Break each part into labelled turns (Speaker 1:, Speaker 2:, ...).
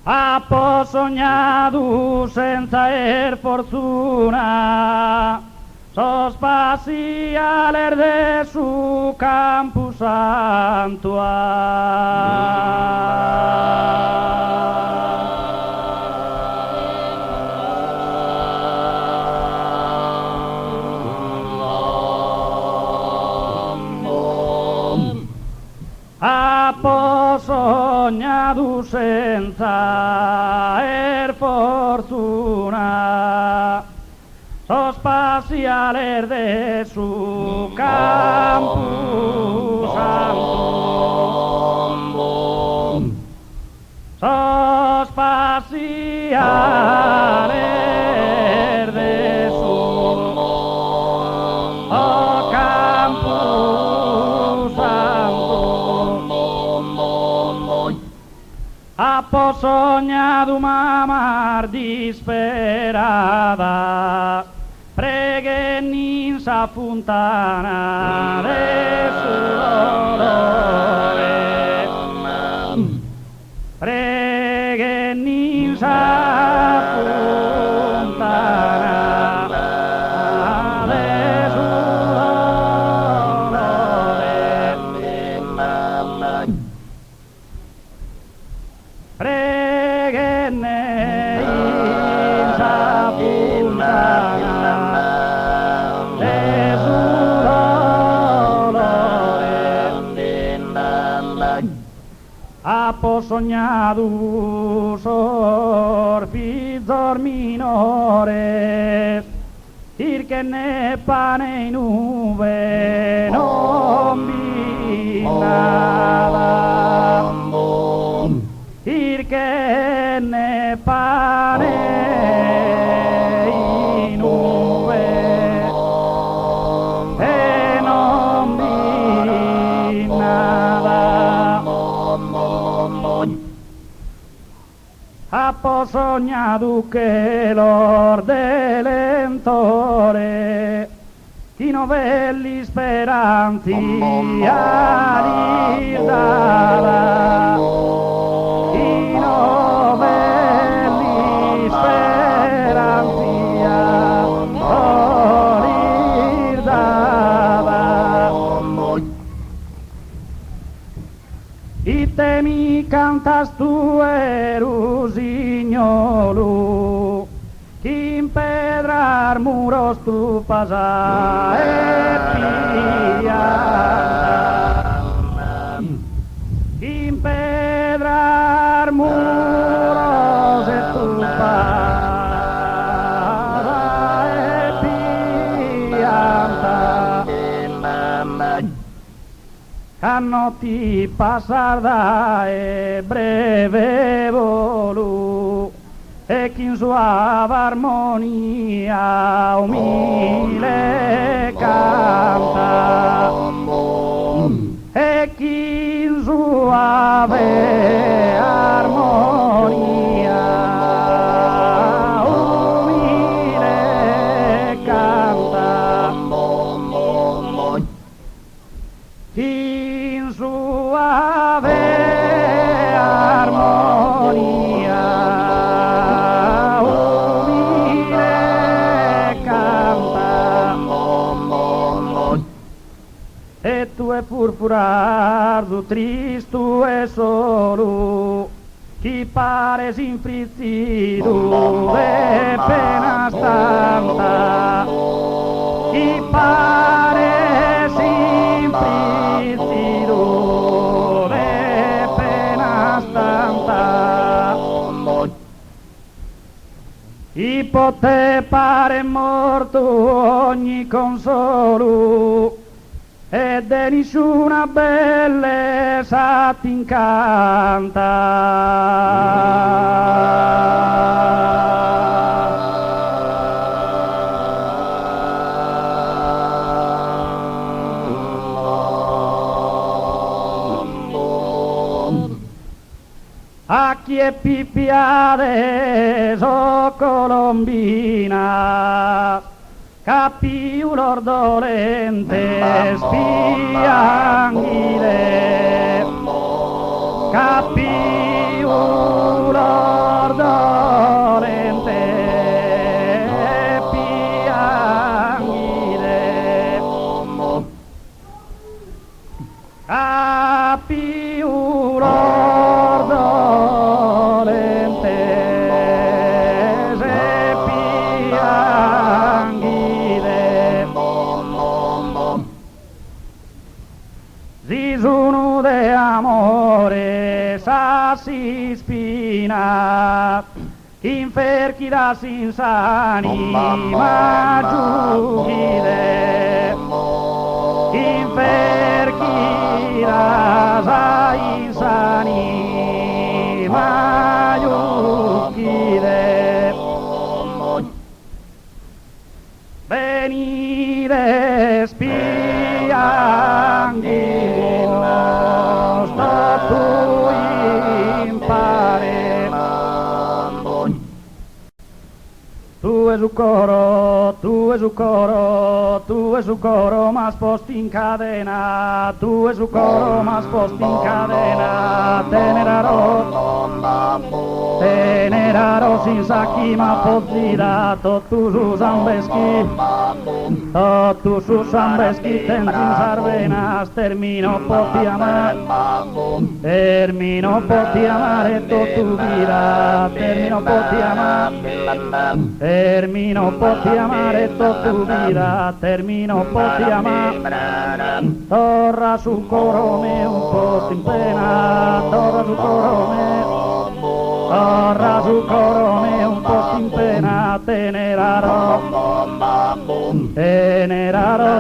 Speaker 1: Ha sognato senza fortuna, sospaziale de su campo ha sognato senza fortuna, sospaziale de su campo santo, sospaziale de su campo santo. Ha sognato mamma disperata, preghi sa fontana de su dolore, preghi sa fontana de su dolore, preghi sa fontana de su dolore. Ha sognato sorfizzor minore, che ne pane in nube non vi nada, che ne pane in nube e non vi nada. Ha sognato che l'orde lentore i novelli speranti a dava, i novelli speranti a dava. I temi cantas tu erusignolu, chi impedrar muros tu pasa e pianta, chi impedrar muros e tu pasa e pianta. Canno ti passar da breve volu, e chi in sua armonia umile canta, e chi in sua armonia umile canta, chi in sua armonia umile canta. E tu è purpurardo, tristo e solo, chi pare sinfrizzido e pena stanta, chi pare sinfrizzido e pena stanta, chi poté pare morto ogni consolo, e de nessuna bellezza t'incanta. A chi è pippiade so colombina, capiulor dolente spianghile, capiulor piulor dolente piangide a piulor dolente se piangide si sono de amore sa si spina inferchi da sinsani ma giuchide inferchi da sa insani ma giuchide venire spianghino sto tu impare tu es un coro, tu es un coro, tu es un coro, más posti in cadena, tu es un coro, más posti in cadena, teneraro sin sacchi ma pozzida, tu su zambeschi, tu su zambeschi, ten sin sarvenas, termino poti amare, tu vida, termino poti amare, termino poti amare tu vida, termino poti amare, torra su coro me un posto in pena, torra su coro me, torra su coro me un posto in pena, teneraro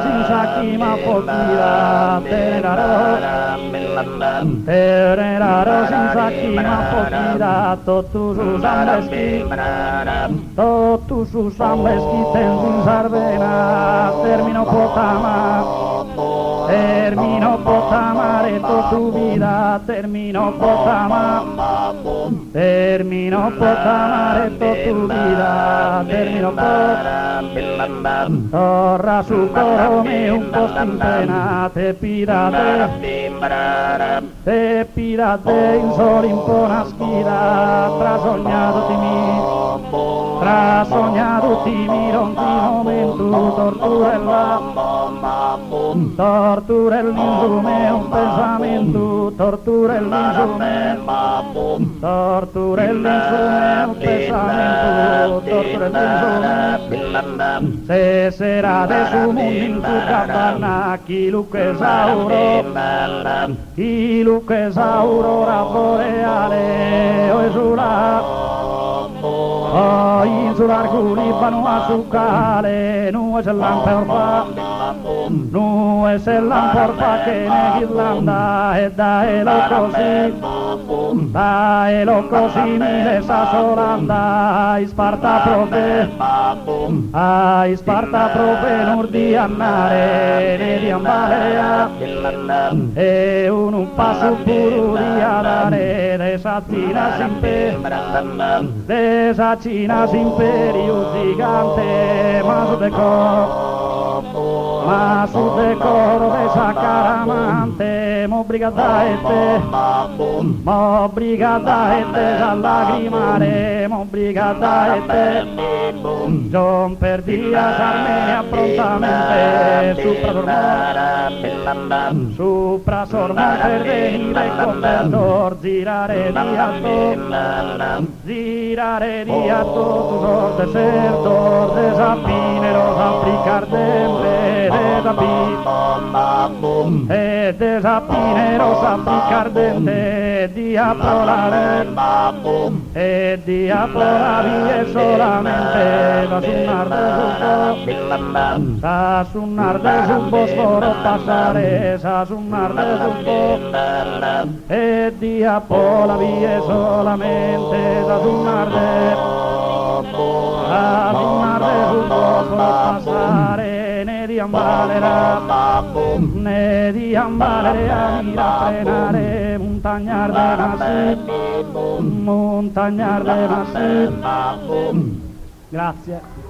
Speaker 1: sin sacchi ma pozzida, teneraro sin sacchi ma pozzida, tu su zambeschi, tu su zambeschi ten sin sarvena, termino potamare tu vida, termino potamare tu vida, termino torra su coro me un posto in pena, te pirate in sol in pona schida, trasognado ti miro un momento, tortura l'insume un pensamento, tortura l'insume un pensamento, se será de su mundo in su capanna, chi Luque Sauro, boreale, o esula, insular culibano azucale, nu es el lamporfa, che ne Irlanda e daelo così mille sa solanda, ai Sparta prove nur di andare, ne di ambalea, e un passo puro di andare, desacina imperius gigante, ma su decoro de sacaramante, m'obbligata e te a lagrimare, m'obbligata e te, John per días Armenia prontamente, supra sormon per venire con perdor, girare di atto, tu sor desertor, desapineros apricardente, desapineros apricardente, diaplorare, diaplorare solamente, sa sunnar de su Bosforo passare, sa sunnar de su Bosforo, e diaplorare solamente, sa sunnar de su Bosforo passare, ne diambalerà a mi frenare, montagnar de Nasib. Grazie.